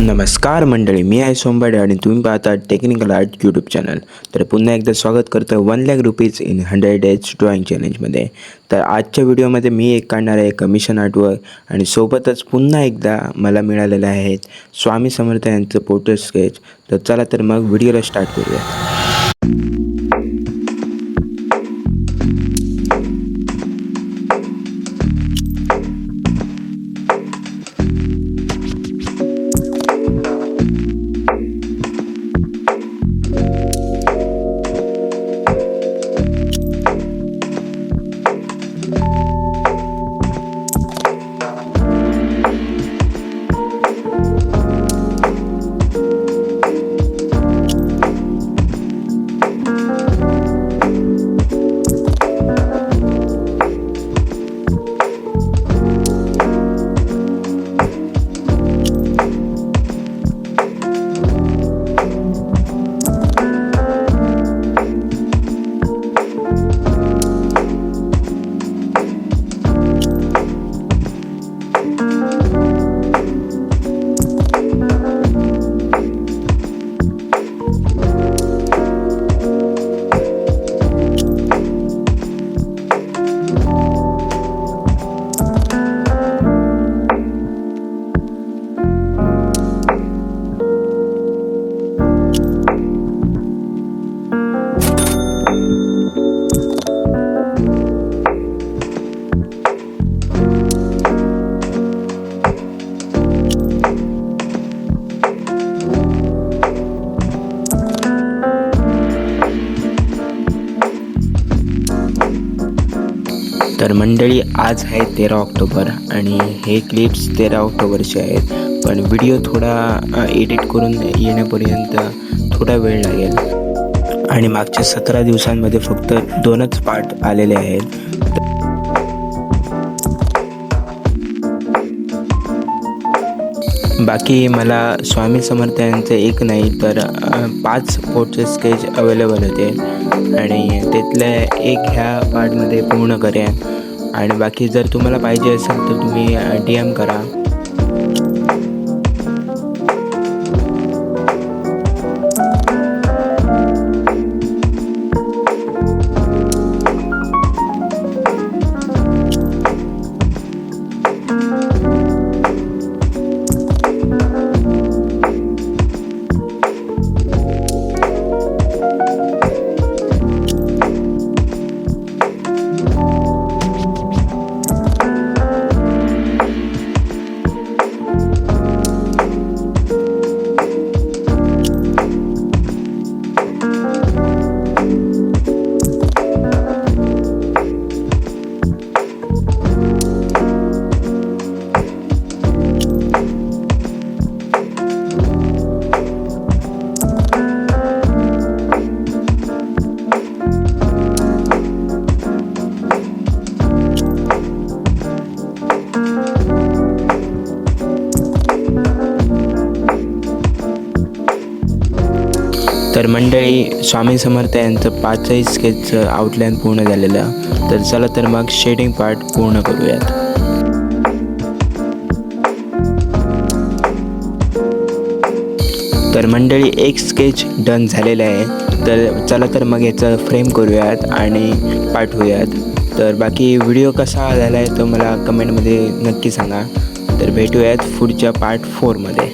नमस्कार मंडळी, मी आहे सोमवाडे आणि तुम्ही पाहता टेक्निकल आर्ट यूट्यूब चॅनल. तर पुन्हा एकदा स्वागत करतो 1,00,000 रुपीज इन 100 डेज ड्रॉइंग चॅलेंजमध्ये. तर आजच्या व्हिडिओमध्ये मी एक काढणार आहे कमिशन आर्टवर्क आणि सोबतच पुन्हा एकदा मला मिळालेलं आहेत स्वामी समर्थ यांचं पोर्ट्रेट स्केच. तर चला तर मग व्हिडिओला स्टार्ट करूया. तर मंडळी, आज आहे 13 ऑक्टोबर आणि हे क्लिप्स 13 ऑक्टोबरचे आहेत, पण व्हिडिओ थोडा एडिट करून येण्यापर्यंत थोडा वेळ लागेल आणि मागच्या 17 दिवसांमध्ये फक्त 2च पार्ट आलेले आहेत. बाकी मला स्वामी समर्थ यांचे एक नाही तर 5 पोर्ट्रेट स्केच अवेलेबल होते आणि त्यातल्या एक ह्या पार्टमध्ये पूर्ण करेन. आणि बाकी जर तुम्हाला पाहिजे असेल तर तुम्ही DM करा. तर मंडळी, स्वामी समर्थ यांचं 5ही स्केचचं आउटलाईन पूर्ण झालेलं. तर चला तर मग शेडिंग पार्ट पूर्ण करूयात. तर मंडळी, एक स्केच डन झालेलं आहे. तर चला तर मग याचं फ्रेम करूयात आणि पाठवूयात. तर बाकी व्हिडिओ कसा झाला आहे तो मला कमेंटमध्ये नक्की सांगा. तर भेटूयात पुढच्या पार्ट 4मध्ये.